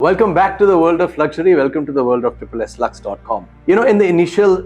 Welcome back to the world of luxury. Welcome to the world of SSLux.com. You know, in the initial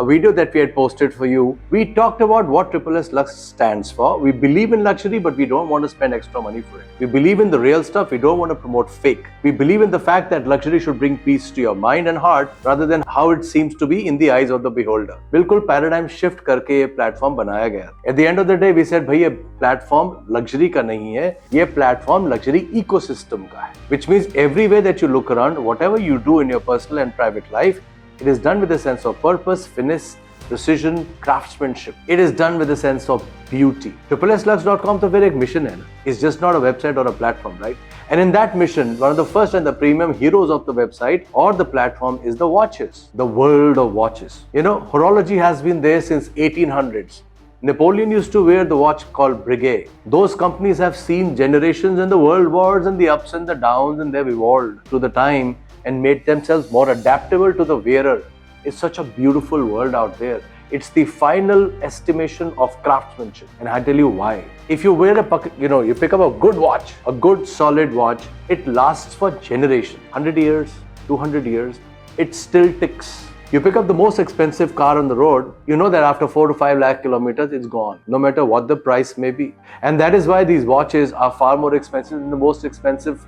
video that we had posted for you, we talked about what SSS Lux stands for. We believe in luxury, but we don't want to spend extra money for it. We believe in the real stuff. We don't want to promote fake. We believe in the fact that luxury should bring peace to your mind and heart rather than how it seems to be in the eyes of the beholder. बिल्कुल paradigm shift करके ये platform बनाया गया. At the end of the day, we said, भाई ये platform luxury का नहीं है. ये platform luxury ecosystem का है. Which means every way that you look around, whatever you do in your personal and private life, it is done with a sense of purpose, finesse, precision, craftsmanship. It is done with a sense of beauty. SSLux.com तो फिर एक mission है ना. It's just not a website or a platform, right? And in that mission, one of the first and the premium heroes of the website or the platform is the watches, the world of watches. You know, horology has been there since 1800s. Napoleon used to wear the watch called Breguet. Those companies have seen generations in the world wars and the ups and the downs, and they've evolved through the time and made themselves more adaptable to the wearer. It's such a beautiful world out there. It's the final estimation of craftsmanship. And I tell you why. If you wear you pick up a good watch, a good solid watch, it lasts for generations. 100 years, 200 years, it still ticks. You pick up the most expensive car on the road, you know that after 4 to 5 lakh kilometers, it's gone, no matter what the price may be. And that is why these watches are far more expensive than the most expensive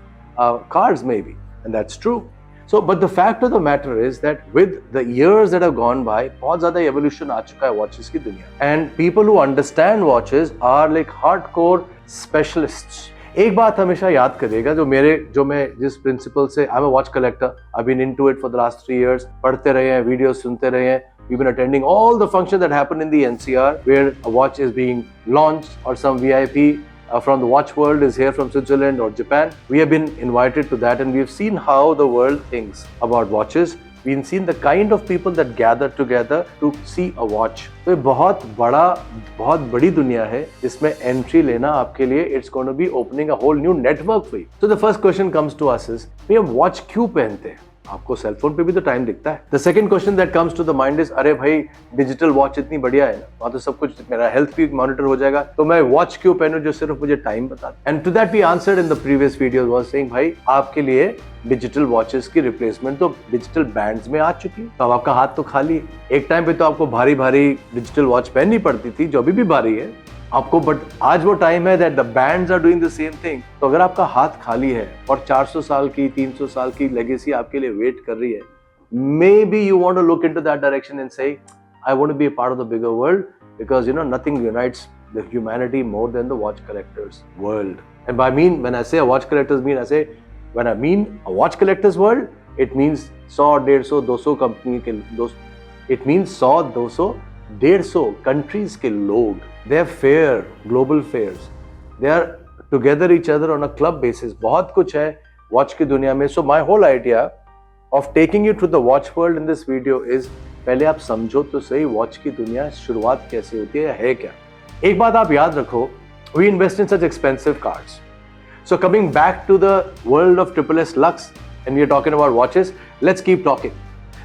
cars maybe. And that's true. So, but the fact of the matter is that with the years that have gone by, बहुत ज़्यादा evolution आ चुका है watches की दुनिया. And people who understand watches are like hardcore specialists. एक बात हमेशा याद करिएगा जो मैं जिस प्रिंसिपल से I am a watch collector, I been into it for the last 3 years, पढ़ते रहे हैं, वीडियोस सुनते रहे हैं, we've been attending all the functions that happen in the NCR where a watch is being launched or some VIP from the watch world is here from Switzerland or Japan. We have been invited to that and we have seen how the world thinks about watches. We've seen the kind of people that gather together to see a watch. तो ये बहुत बड़ी दुनिया है जिसमें entry लेना आपके लिए it's going to be opening a whole new network for you. So the first question comes to us is, भैया वॉच क्यों पहनते हैं? आपको सेल फोन पे भी तो टाइम दिखता है. The second question that comes to the mind is, अरे भाई डिजिटल वॉच इतनी बढ़िया है ना, वहाँ तो सब कुछ मेरा हेल्थ भी मॉनिटर हो जाएगा, तो मैं वॉच क्यों पहनूं जो सिर्फ मुझे टाइम बताता. And to that we answered in the previous video was saying, भाई आपके लिए डिजिटल वॉचेस की रिप्लेसमेंट तो डिजिटल बैंड्स में आ चुकी है. तो अब आपका हाथ तो खाली है. एक टाइम पे तो आपको भारी डिजिटल वॉच पहननी पड़ती थी, जो अभी भी भारी है आपको, बट आज वो टाइम है that the bands are doing the same thing. तो अगर आपका हाथ खाली है और 400 साल की 300 साल की लेगेसी आपके लिए वेट कर रही है, maybe you want to look into that direction and say, I want to be a part of the bigger world because nothing unites the humanity more than the watch collectors world. And when I say a watch collectors when I mean a watch collectors world, it means 100, 150, 200 company के it means 100, 200, 150 countries के लोग. They are fair, global fairs. They are together each other on a club basis. बहुत कुछ है watch की दुनिया में. So my whole idea of taking you to the watch world in this video is, पहले आप समझो तो सही watch की दुनिया शुरुआत कैसे होती है क्या. एक बात आप याद रखो, we invest in such expensive cars. So coming back to the world of SSS Lux, and we are talking about watches, let's keep talking.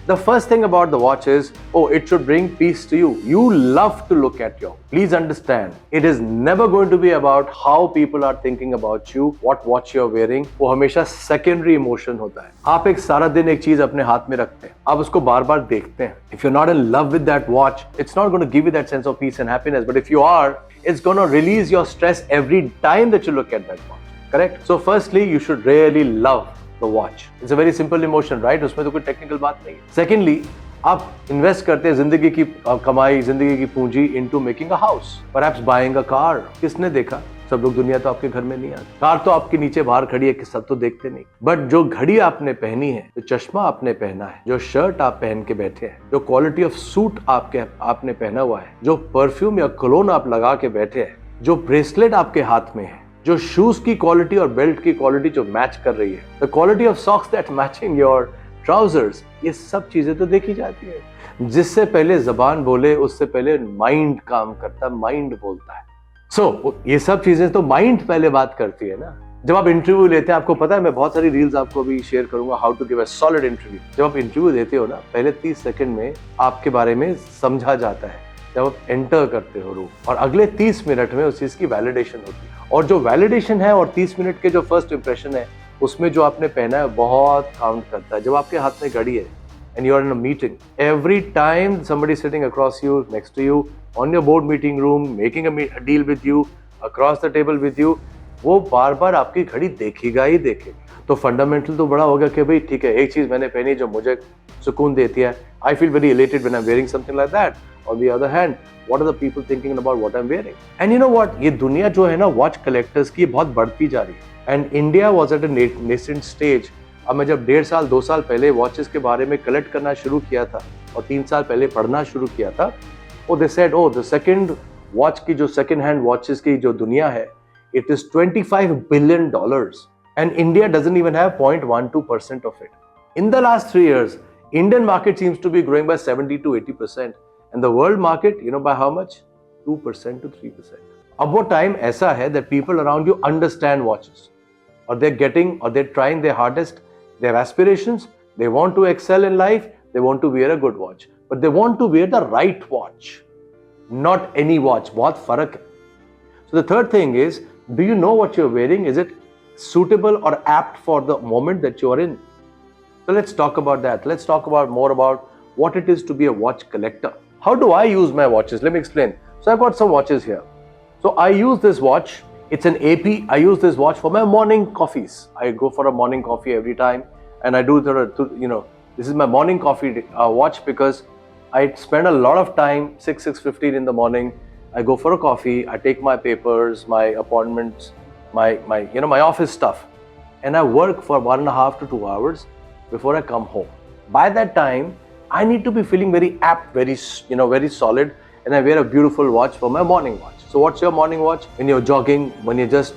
The first thing about the watch is, it should bring peace to you. You love to look at your. Please understand, it is never going to be about how people are thinking about you, what watch you're wearing. वो हमेशा secondary emotion होता है. आप एक सारा दिन एक चीज अपने हाथ में रखते हैं, आप उसको बार बार देखते हैं. If you're not in love with that watch, it's not going to give you that sense of peace and happiness. But if you are, it's going to release your stress every time that you look at that watch. Correct? So firstly, you should really love the watch. It's a very simple emotion, right? उसमें तो कोई technical बात नहीं है. Secondly, आप invest करते हैं जिंदगी की कमाई, जिंदगी की पूंजी into making a house, perhaps buying a car. किसने देखा? सब लोग दुनिया तो आपके घर में नहीं आती. कार तो आपके नीचे बाहर खड़ी है कि सब तो देखते नहीं. बट जो घड़ी आपने पहनी है, जो चश्मा आपने पहना है, जो शर्ट आप पहन के बैठे हैं, जो क्वालिटी ऑफ सूट आपने पहना हुआ है, जो परफ्यूम या कोलोन आप लगा के बैठे हैं, जो ब्रेसलेट आपके हाथ में है, जो शूज की क्वालिटी और बेल्ट की क्वालिटी जो मैच कर रही है, the quality of socks that matching your trousers, ये सब चीजें तो देखी जाती है. जिससे पहले जबान बोले उससे पहले माइंड काम करता है, माइंड बोलता है. सो ये सब चीजें तो माइंड पहले बात करती है ना. जब आप इंटरव्यू लेते हैं, आपको पता है मैं बहुत सारी रील्स आपको भी शेयर करूंगा, how to give a solid interview. जब आप इंटरव्यू देते हो ना, पहले 30 सेकंड में आपके बारे में समझा जाता है. जब आप एंटर करते हो रूम, और अगले 30 मिनट में उस चीज की वैलिडेशन होती है. और जो वैलिडेशन है और 30 मिनट के जो फर्स्ट इंप्रेशन है, उसमें जो आपने पहना है बहुत काउंट करता है. जब आपके हाथ में घड़ी है and you are in a meeting, every time somebody sitting across you, next to you, on your board meeting room, making a deal with you, across the table with you, वो बार बार आपकी घड़ी देखेगा ही देखेगा. तो फंडामेंटल तो बड़ा हो गया कि भाई ठीक है, एक चीज मैंने पहनी जो मुझे सुकून देती है. I feel very elated when I'm wearing something like that. On the other hand, what are the people thinking about what I'm wearing? And you know what? ये दुनिया जो है ना वॉच कलेक्टर्स की बहुत बढ़ती जा रही है. And India was at a nascent stage. अब मैं जब 1.5 साल 2 साल पहले वॉचेस के बारे में कलेक्ट करना शुरू किया था और 3 साल पहले पढ़ना शुरू किया था, वो they said the second watch की जो सेकंड हैंड वॉचेस की जो दुनिया है, it is $25 billion and India doesn't even have 0.12% of it. In the last 3 years, Indian market seems to be growing by 70 to 80% and the world market, you know by how much? 2% to 3%. अब वो time ऐसा है that people around you understand watches or they're getting or they're trying their hardest. They have aspirations, they want to excel in life, they want to wear a good watch, but they want to wear the right watch, not any watch. बहुत फर्क है. So the third thing is, do you know what you're wearing? Is it suitable or apt for the moment that you are in? So let's talk about that. Let's talk about more about what it is to be a watch collector. How do I use my watches? Let me explain. So I've got some watches here. So I use this watch. It's an AP. I use this watch for my morning coffees. I go for a morning coffee every time, and I do this is my morning coffee watch because I spend a lot of time 6:15 in the morning. I go for a coffee. I take my papers, my appointments, my office stuff, and I work for 1.5 to 2 hours before I come home. By that time, I need to be feeling very apt, very solid, and I wear a beautiful watch for my morning watch. So what's your morning watch? When you're jogging, when you're just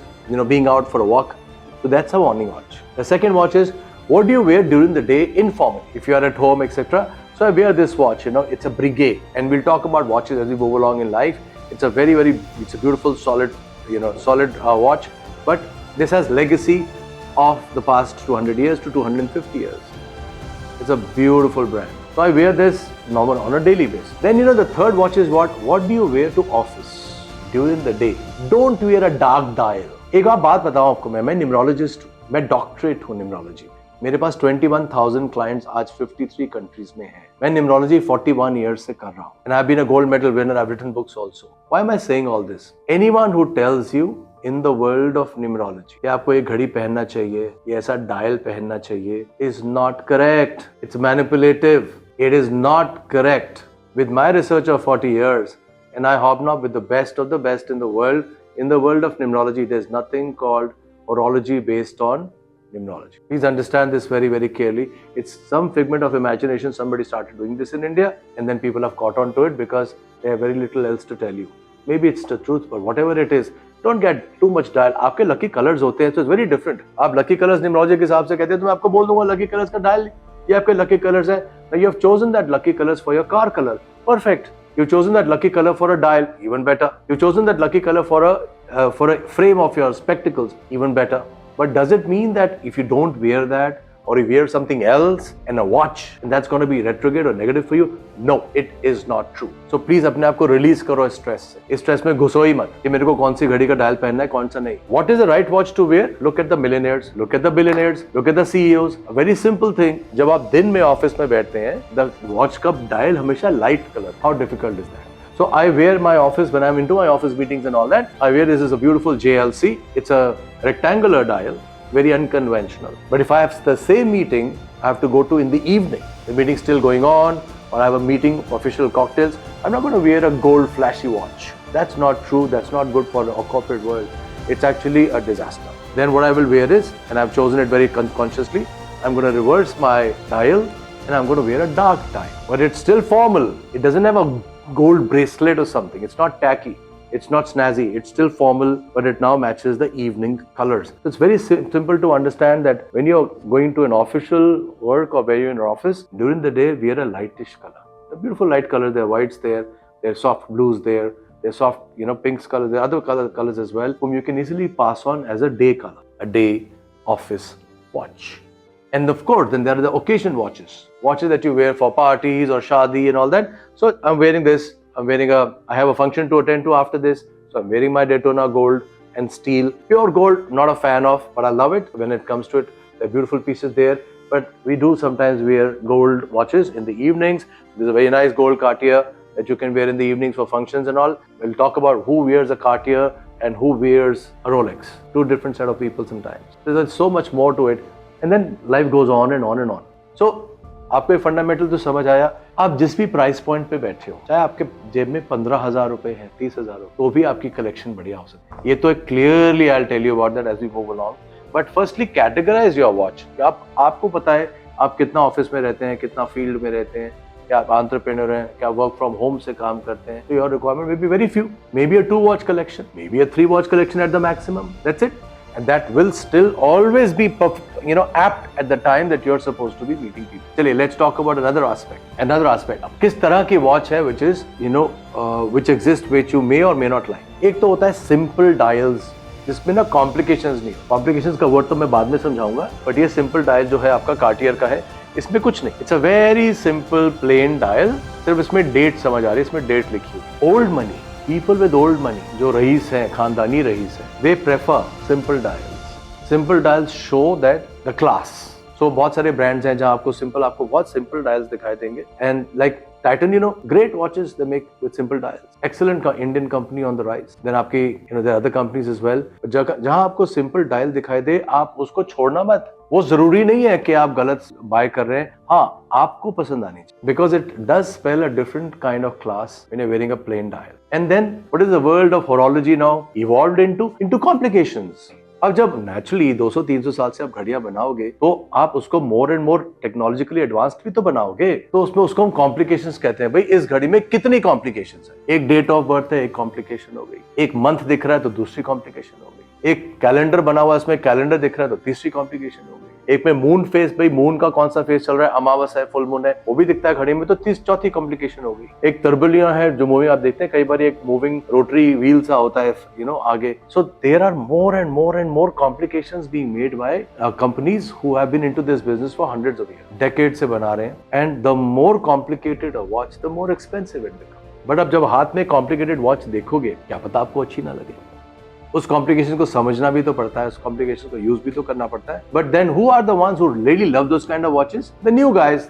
being out for a walk. So that's a morning watch. The second watch is, what do you wear during the day informal? If you are at home, etc. So I wear this watch. It's a Breguet, and we'll talk about watches as we move along in life. It's a it's a beautiful, solid watch. But this has legacy of the past 200 years to 250 years. It's a beautiful brand. So I wear this normal on a daily basis. Then the third watch is what? What do you wear to office during the day? Don't wear a dark dial. एक बात बताऊं आपको, मैं numerologist हूँ, मैं doctorate हूँ numerology. मेरे पास 21,000 clients आज 53 कंट्रीज में हैं. मैं न्यूमरोलॉजी 41 years से कर रहा हूँ. And I've been a gold medal winner. I've written books also. Why am I saying all this? Anyone who tells you in the world of numerology कि आपको एक घड़ी पहनना चाहिए, ये ऐसा डायल पहनना चाहिए, is not correct. It's manipulative. It is not correct. With my research of 40 years, and I hobnob with the best of the best in the world. In the world of numerology, there's nothing called horology based on numerology. Please understand this very, very clearly. It's some figment of imagination. Somebody started doing this in India, and then people have caught on to it because they have very little else to tell you. Maybe it's the truth, but whatever it is, don't get too much dial. आपके lucky colors होते हैं, so it's very different. आप lucky colors numerology के हिसाब से कहते हैं, तो मैं आपको बोल दूंगा lucky colors का dial ये आपके lucky colors है. Now you have chosen that lucky colors for your car color. Perfect. You've chosen that lucky color for a dial, even better. You've chosen that lucky color for a frame of your spectacles, even better. But does it mean that if you don't wear that, or you wear something else and a watch, and that's going to be retrograde or negative for you? No, it is not true. So please अपने आप को release करो stress से. इस stress में घुसो ही मत कि मेरे को कौन सी घड़ी का डायल पहनना है, कौन सा नहीं. What is the right watch to wear? Look at the millionaires, look at the billionaires, look at the CEOs. A very simple thing. जब आप दिन में ऑफिस में बैठते हैं, the watch का डायल हमेशा light color. How difficult is that? So I wear my office when I'm into my office meetings and all that. I wear this is a beautiful JLC. It's a rectangular dial. Very unconventional. But if I have the same meeting I have to go to in the evening, the meeting's still going on, or I have a meeting for official cocktails, I'm not going to wear a gold flashy watch. That's not true. That's not good for the corporate world. It's actually a disaster. Then what I will wear is, and I've chosen it very consciously, I'm going to reverse my dial and I'm going to wear a dark dial. But it's still formal. It doesn't have a gold bracelet or something. It's not tacky. It's not snazzy, it's still formal, but it now matches the evening colors. So it's very simple to understand that when you're going to an official work or where you're in your office, during the day, wear a lightish color. The beautiful light colors, there are whites there, there are soft blues there, there are soft, pinks colors, there are other colors as well, whom you can easily pass on as a day color, a day office watch. And of course, then there are the occasion watches that you wear for parties or shadi and all that. So I'm wearing this. I have a function to attend to after this, so I'm wearing my Daytona Gold. and steel. Pure gold, not a fan of, but I love it when it comes to it. There are beautiful pieces there. But we do sometimes wear gold watches in the evenings. There's a very nice gold Cartier that you can wear in the evenings for functions and all. We'll talk about who wears a Cartier and who wears a Rolex. Two different set of people sometimes. There's so much more to it. And then life goes on and on and on. So, आपको fundamental तो समझ आया. आप जिस भी price point पे बैठे हो, चाहे आपके जेब में 15,000 रुपए हैं, 30,000 रुपए, तो भी आपकी कलेक्शन बढ़िया हो सकती है. ये तो clearly I will tell you about that as we move along. But firstly categorise your watch. आपको पता है आप कितना ऑफिस में रहते हैं, कितना फील्ड में रहते हैं, क्या आप एंटरप्रेन्योर हैं, क्या वर्क फ्रॉम होम से काम करते हैं. तो your requirement may be very few, may be a 2 watch collection, may be a 3 watch collection at the maximum. That's it. And that will still always be, apt at the time that you're supposed to be meeting people. चलिए, let's talk about another aspect. अब किस तरह की watch है which is, which exists, which you may or may not like. एक तो होता है simple dials, जिसमें ना complications नहीं. Complications का word तो मैं बाद में समझाऊंगा, but ये simple dial जो है आपका Cartier का है, इसमें कुछ नहीं. It's a very simple plain dial. सिर्फ इसमें date समझ आ रही है, इसमें date लिखी हुई. Old money. People with old money, जो रईस हैं, खानदानी रईस हैं, they prefer simple dials. Simple dials show that the class. So बहुत सारे brands हैं जहाँ आपको बहुत simple dials दिखाई देंगे. And like Titan, great watches they make with simple dials. Excellent Indian company on the rise. Then आपकी, there are other companies as well. जहाँ आपको simple dial दिखाई दे, आप उसको छोड़ना मत. वो जरूरी नहीं है कि आप गलत बाय कर रहे हैं. हाँ, आपको पसंद आनी चाहिए. Because it does spell a different kind of class when you're wearing a plain dial. And then, what is the world of horology now evolved into complications? अब जब नेचुरली 200-300 साल से आप घड़ियां बनाओगे तो आप उसको मोर एंड मोर टेक्नोलॉजिकली एडवांस्ड भी तो बनाओगे. तो उसमें उसको हम कॉम्प्लिकेशंस कहते हैं. भाई, इस घड़ी में कितनी कॉम्प्लिकेशंस है. एक डेट ऑफ बर्थ है, एक कॉम्प्लिकेशन हो गई. एक मंथ दिख रहा है तो दूसरी कॉम्प्लिकेशन हो गई. एक कैलेंडर बना हुआ है, इसमें कैलेंडर दिख रहा है तो तीसरी कॉम्प्लिकेशन हो गई. एक में मून फेस, भाई मून का कौन सा फेस चल रहा है, अमावस है, फुल मून है, वो भी दिखता है घड़ी में, तो चौथी कॉम्प्लिकेशन हो गई. एक टर्बुलियन है जो मूवी आप देखते हैं, कई बार एक मूविंग रोटरी व्हील सा होता है आगे. So there are more and more and more complications being made by companies who have been into this business for hundreds of years. Decade से बना रहे हैं. And the more complicated a watch, the more expensive it become. But अब जब हाथ में complicated watch देखोगे, क्या पता आपको अच्छी ना लगे. उस कॉम्प्लिकेशन को समझना भी तो पड़ता है, उस कॉम्प्लिकेशन को यूज भी तो करना पड़ता है. But then who are the ones who really love those kind of watches? The new guys,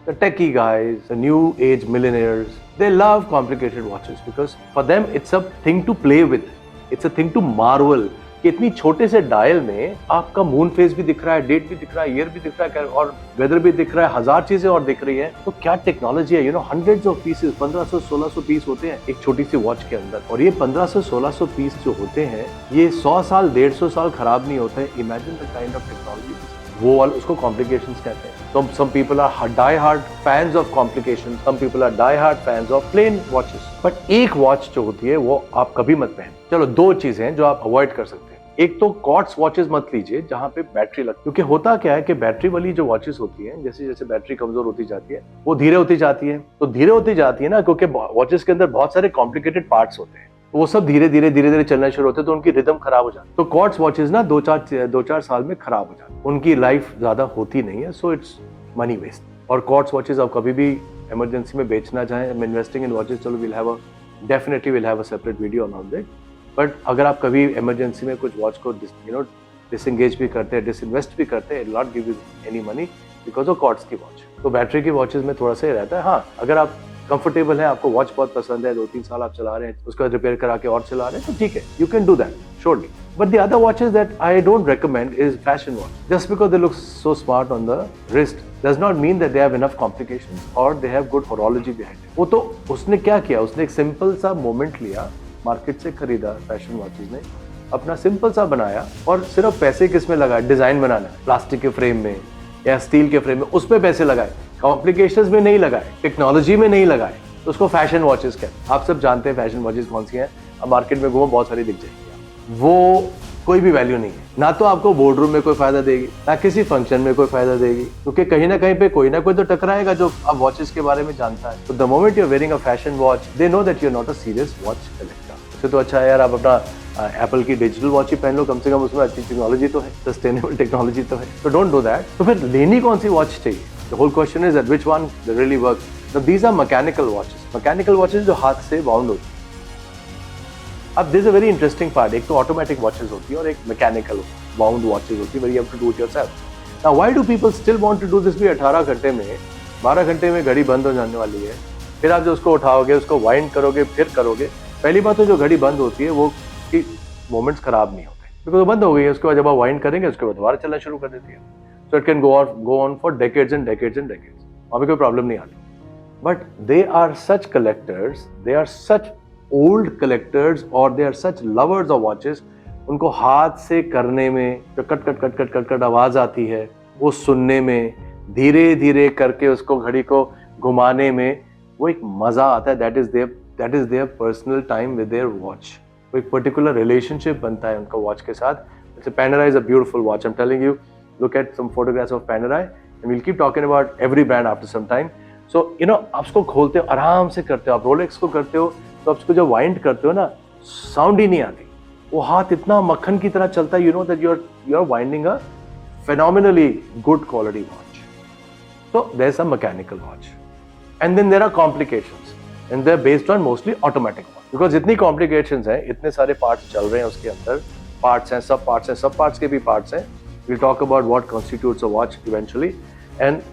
the techie guys, the new age millionaires. They love complicated watches because for them it's a thing to play with. It's a thing to marvel. कि इतनी छोटे से dial में आपका moon face भी दिख रहा है, डेट भी दिख रहा है, ईयर भी दिख रहा है और वेदर भी दिख रहा है, 1000 चीजें और दिख रही है. तो क्या टेक्नोलॉजी है. हंड्रेड्स ऑफ पीसेस, 1500-1600 पीस होते हैं एक छोटी सी वॉच के अंदर. और ये 1500-1600 पीस जो होते हैं, ये 100 साल 150 साल खराब नहीं होते हैं. Imagine the kind of technology. वो वाला उसको कॉम्प्लिकेशंस कहते हैं. So some people are die-hard fans of complications. Some people are die-hard fans of plain watches. But एक वॉच जो होती है वो आप कभी मत पहन. चलो, 2 चीजें हैं जो आप अवॉइड कर सकते हैं. एक तो क्वार्ट्ज वॉचेस मत लीजिए जहाँ पे बैटरी लग, क्योंकि होता क्या है कि बैटरी वाली जो वॉचेस होती हैं, जैसे जैसे बैटरी कमजोर होती जाती है वो धीरे होती जाती है. तो धीरे होती जाती है ना, क्योंकि वॉचेस के अंदर बहुत सारे कॉम्प्लिकेटेड पार्ट्स होते हैं. वो सब धीरे धीरे चलना शुरू होते हैं, तो उनकी रिदम खराब हो जाती है. तो क्वार्ट्ज वॉचेस ना 2-4 साल में खराब हो जाती है. उनकी लाइफ ज्यादा होती नहीं है. So it's money waste. और क्वार्ट्ज वॉचेस आप कभी भी इमरजेंसी में बेचना चाहें, इन्वेस्टिंग इन वॉचेस, चलो definitely will have a separate video on that. But अगर आप कभी इमरजेंसी में कुछ वॉच को डिसएंगेज भी करते हैं, डिसइन्वेस्ट भी करते हैं, it not give you any money because of quartz की वॉच. तो बैटरी की वॉचेस में थोड़ा सा ही रहता है. हाँ, अगर आप कंफर्टेबल है, आपको वॉच बहुत पसंद है, 2-3 साल आप चला रहे हैं, उसको रिपेयर करा के और चला रहे हैं, तो ठीक है, you can do that surely. But the other watches that I don't recommend is fashion watch. Just because they look so smart on the wrist does not mean that they have enough complications or they have good horology behind it. वो तो उसने क्या किया, उसने एक simple सा moment लिया, market से खरीदा फैशन वॉचेस ने, अपना सिंपल सा बनाया और सिर्फ पैसे किस में लगाए, डिजाइन बनाना, प्लास्टिक के फ्रेम में या स्टील के फ्रेम में, उस पर पैसे लगाए, कॉम्प्लिकेशंस में नहीं लगाए, टेक्नोलॉजी में नहीं लगाए. तो उसको फैशन वॉचेस कहते हैं. आप सब जानते हैं फैशन वॉचेस कौन सी हैं. अब मार्केट में घूमो, बहुत सारी दिख जाएगी. वो कोई भी वैल्यू नहीं है. ना तो आपको बोर्ड रूम में कोई फायदा देगी, ना किसी फंक्शन में कोई फायदा देगी, क्योंकि कहीं ना कहीं पे कोई ना कोई तो टकराएगा जो अब वॉचेस के बारे में जानता है. तो the moment you are wearing a fashion watch, they know that you are not a serious watch collector. उससे तो अच्छा है यार आप अपना एप्पल की डिजिटल वॉच ही पहन लो, कम से कम उसमें अच्छी टेक्नोलॉजी तो है, सस्टेनेबल टेक्नोलॉजी तो है. तो डोंट डू दैट. तो फिर लेनी कौन सी वॉच चाहिए? The whole question is that which one really works. These are mechanical watches. Mechanical watches जो हाथ से बाउंड होती है. अब this a very interesting part, एक तो ऑटोमेटिक वॉचेस होती है और एक मैकेनिकल बाउंड वॉचेस होती है, very have to do it yourself. Now why do people still want to do this? भी 18 घंटे में 12 घंटे में घड़ी बंद हो जाने वाली है, फिर आप जो उसको उठाओगे, उसको वाइंड करोगे, फिर करोगे। पहली बात तो जो घड़ी बंद होती है वो की मोमेंट्स खराब नहीं होते, बिकॉज वो बंद हो गई है। उसके बाद जब आप वाइंड करेंगे उसके बाद दोबारा चलना शुरू कर देती है। So it can go on for decades and decades and decades, वहाँ पे कोई प्रॉब्लम नहीं आती। But they are such collectors, they are such old collectors और they are such lovers of watches. उनको हाथ से करने में जो cut cut cut cut cut cut आवाज आती है, वो सुनने में, धीरे धीरे करके उसको घड़ी को घुमाने में वो एक मजा आता है। That is their personal time with their watch. वो एक पर्टिकुलर रिलेशनशिप बनता है उनका वॉच के साथ। जैसे Panerai is a beautiful watch. I'm telling you, look at some photographs of Panerai and we'll keep talking about every brand after some time. So आप उसको खोलते हो, आराम से करते हो। आप रोलेक्स को करते हो तो आप उसको जब वाइंड करते हो ना, साउंड ही नहीं आती। वो हाथ इतना मक्खन की तरह चलता है, that you are winding a phenomenally good quality watch. So there's a mechanical watch, and then there are complications, and they're based on mostly automatic watch. Because इतनी complications हैं, इतने सारे parts चल रहे हैं उसके अंदर, parts हैं, सब parts के भी parts हैं। We'll talk about what constitutes a watch eventually, and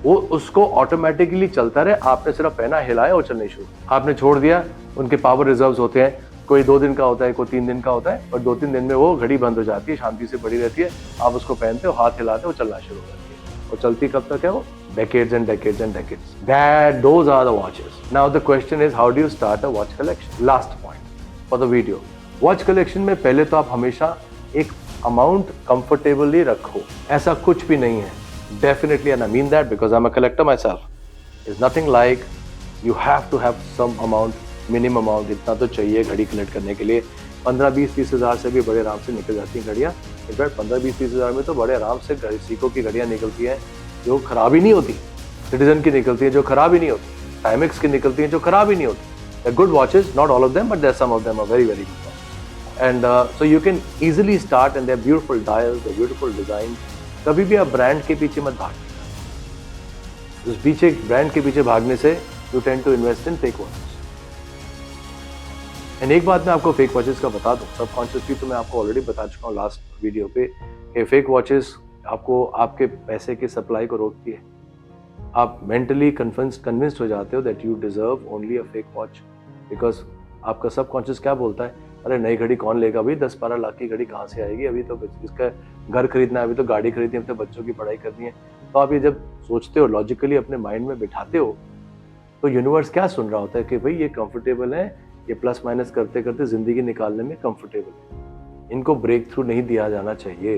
वो उसको ऑटोमेटिकली चलता रहे। आपने सिर्फ पहना, हिलाया और चलने शुरू, आपने छोड़ दिया। उनके पावर रिजर्व्स होते हैं, कोई 2 दिन का होता है, कोई 3 दिन का होता है, और 2-3 दिन में वो घड़ी बंद हो जाती है, शांति से पड़ी रहती है। आप उसको पहनते हो, हाथ हिलाते हो, चलना शुरू हो जाती है। और चलती कब तक है वो? Decades and decades and decades. Those are the watches. Now the question is, how do you start a watch collection? Last point for the video. Watch collection में पहले तो आप हमेशा एक amount comfortably रखो। ऐसा कुछ भी नहीं है। Definitely, and I mean that because I'm a collector myself. It's nothing like you have to have some amount, minimum amount. इतना तो चाहिए घड़ी कलेक्ट करने के लिए। 15-20-30 हज़ार से भी बड़े आराम से निकल जाती हैं घड़ियाँ। इनफैक्ट 15-20-30 हज़ार में तो बड़े आराम से सीको की घड़ियाँ निकलती हैं जो खराब ही नहीं होती। सिटीजन की निकलती है जो खराब ही नहीं होती। टाइमेक्स की निकलती है जो खराब ही नहीं होती। Good watches, not all of them, but some of them are very very good watches. And so you can easily start, and they are beautiful dials, they are beautiful design. कभी भी आप ब्रांड के पीछे मत भागना। उस पीछे brand के पीछे भागने से you tend to invest in fake watches. And एक बात मैं आपको फेक वॉचेस का बता दूं, सबकॉन्शियसली तो मैं आपको ऑलरेडी बता चुका हूँ लास्ट वीडियो पे, कि फेक वॉचेस आपको आपके पैसे की सप्लाई को रोकती है। आप मेंटली कन्विंस्ड हो जाते हो that you deserve only a fake watch, because आपका सबकॉन्शियस क्या बोलता है, अरे नई घड़ी कौन लेगा भाई, 10-12 लाख की घड़ी कहाँ से आएगी, अभी तो इसका घर खरीदना है, अभी तो गाड़ी खरीदनी है, अभी तो बच्चों की पढ़ाई करनी है। तो आप ये जब सोचते हो, लॉजिकली अपने माइंड में बिठाते हो, तो यूनिवर्स क्या सुन रहा होता है कि भाई ये कंफर्टेबल है, ये प्लस माइनस करते करते जिंदगी निकालने में कंफर्टेबल है, इनको ब्रेक थ्रू नहीं दिया जाना चाहिए,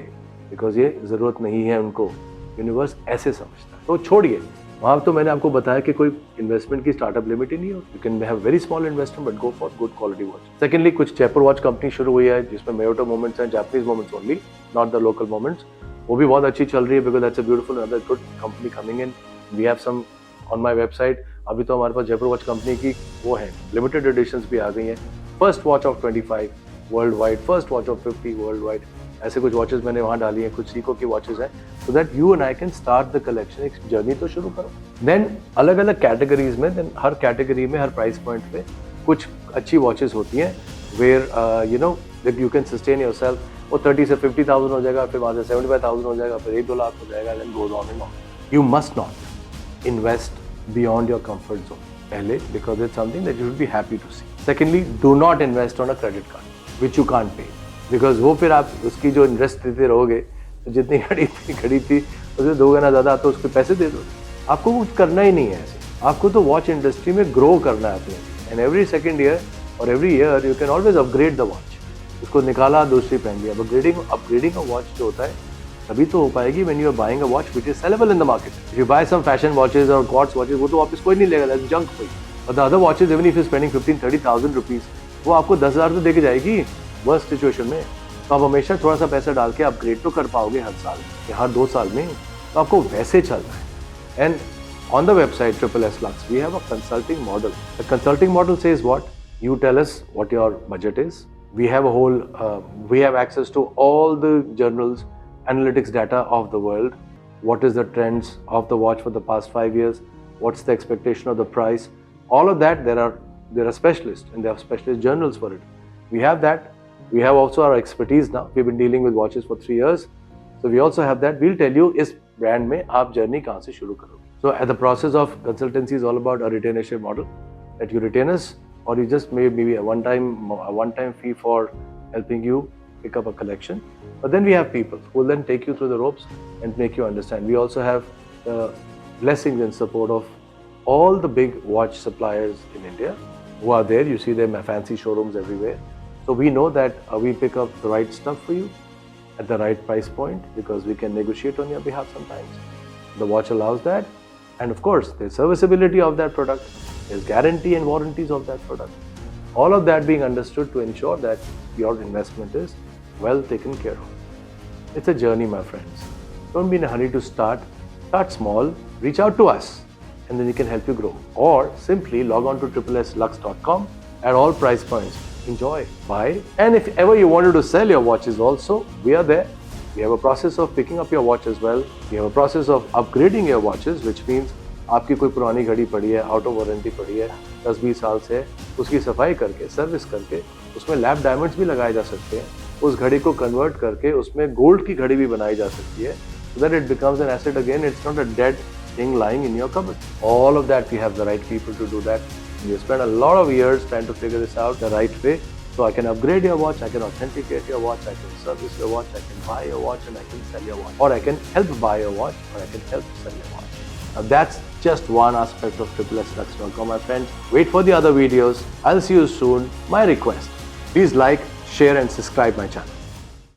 बिकॉज ये ज़रूरत नहीं है उनको। यूनिवर्स ऐसे समझता है। तो छोड़िए, वहाँ तो मैंने आपको बताया कि कोई इन्वेस्टमेंट की स्टार्टअप लिमिट ही नहीं हो। You can have very small investment but go for good quality watch. Secondly, कुछ जयपुर वॉच कंपनी शुरू हुई है जिसमें मेयोटो मोमेंट्स हैं, Japanese movements only, not the local movements. वो भी बहुत अच्छी चल रही है, because that's a beautiful another good company coming in. We have some on my website. अभी तो हमारे पास जयपुर वॉच कंपनी की वो है, लिमिटेड एडिशंस भी आ गई हैं। First watch of 25 world wide, first watch of 50 world wide, ऐसे कुछ वॉचेस मैंने वहाँ डाली हैं। कुछ सीको की वॉचेस हैं, so that you and I can start the collection. एक जर्नी तो शुरू करो। देन अलग अलग कैटेगरीज में, देन हर कैटेगरी में, हर प्राइस पॉइंट पे कुछ अच्छी वॉचेस होती हैं, where you know that you can sustain yourself. वो 30 से 50,000 हो जाएगा, फिर वहाँ से 75,000 हो जाएगा, फिर 1-2 लाख हो जाएगा, then goes on and on. You must not invest beyond your comfort zone पहले, because it's something that you should be happy to see. Secondly, do not invest on a credit card which you can't pay, because वो फिर आप उसकी जो interest देते रहोगे, तो जितनी घड़ी थी उससे 2 गुना ज़्यादा तो उसके पैसे दे दो। आपको कुछ करना ही नहीं है ऐसे। आपको तो वॉच इंडस्ट्री में ग्रो करना है अपने, एंड एवरी सेकेंड ईयर और every year you can always upgrade the watch. उसको निकाला, दूसरी पहन लिया। अपग्रेडिंग अ वॉच जो होता है तभी तो हो पाएगी when you are buying a watch which is saleable in the market. If you buy some fashion watches और क्वार्ट्ज वॉचेज, वो तो वापस कोई नहीं लेगा, दैट्स जंक कोई। और the other watches, even if you spending 15-30,000 rupees, वो आपको 10,000 तो देके जाएगी वर्स्ट सिचुएशन में। तो आप हमेशा थोड़ा सा पैसा डाल के अपग्रेड तो कर पाओगे हर साल या हर 2 साल में, तो आपको वैसे चलना है। And on the website SSS Lux, we have a consulting model. The consulting model says what? You tell us what your budget is. We have access to all the journals, analytics data of the world. What is the trends of the watch for the past 5 years? What's the expectation of the price? All of that, there are specialists, and there are specialist journals for it. We have that. We have also our expertise now. We've been dealing with watches for 3 years. So we also have that. We'll tell you इस brand में आप journey कहाँ से शुरू करोगे. So at the process of consultancy is all about a retainership model, that you retain us, or you just maybe a one-time fee for helping you pick up a collection. But then we have people who will then take you through the ropes and make you understand. We also have the blessings and support of all the big watch suppliers in India who are there. You see them at fancy showrooms everywhere. So we know that we pick up the right stuff for you at the right price point, because we can negotiate on your behalf sometimes. The watch allows that. And of course, there's serviceability of that product, there's guarantee and warranties of that product. All of that being understood to ensure that your investment is well taken care of. It's a journey, my friends. Don't be in a hurry to start. Start small, reach out to us, and then we can help you grow. Or simply log on to trippleslux.com at all price points. Enjoy, buy, and if ever you wanted to sell your watches also, we are there. We have a process of picking up your watch as well. We have a process of upgrading your watches, which means आपकी कोई पुरानी घड़ी पड़ी है, out of warranty पड़ी है 10-20 साल से, उसकी सफाई करके, सर्विस करके, उसमें लैप डायमंड्स भी लगाए जा सकते हैं, उस घड़ी को कन्वर्ट करके उसमें गोल्ड की घड़ी भी बनाई जा सकती है, so that it becomes an asset again. It's not a dead thing lying in your cupboard. All of that, we have the right people to do that. We spent a lot of years trying to figure this out the right way. So I can upgrade your watch, I can authenticate your watch, I can service your watch, I can buy your watch, and I can sell your watch. Or I can help buy your watch, or I can help sell your watch. Now that's just one aspect of trippleslux.com, my friends. Wait for the other videos. I'll see you soon. My request, please like, share and subscribe my channel.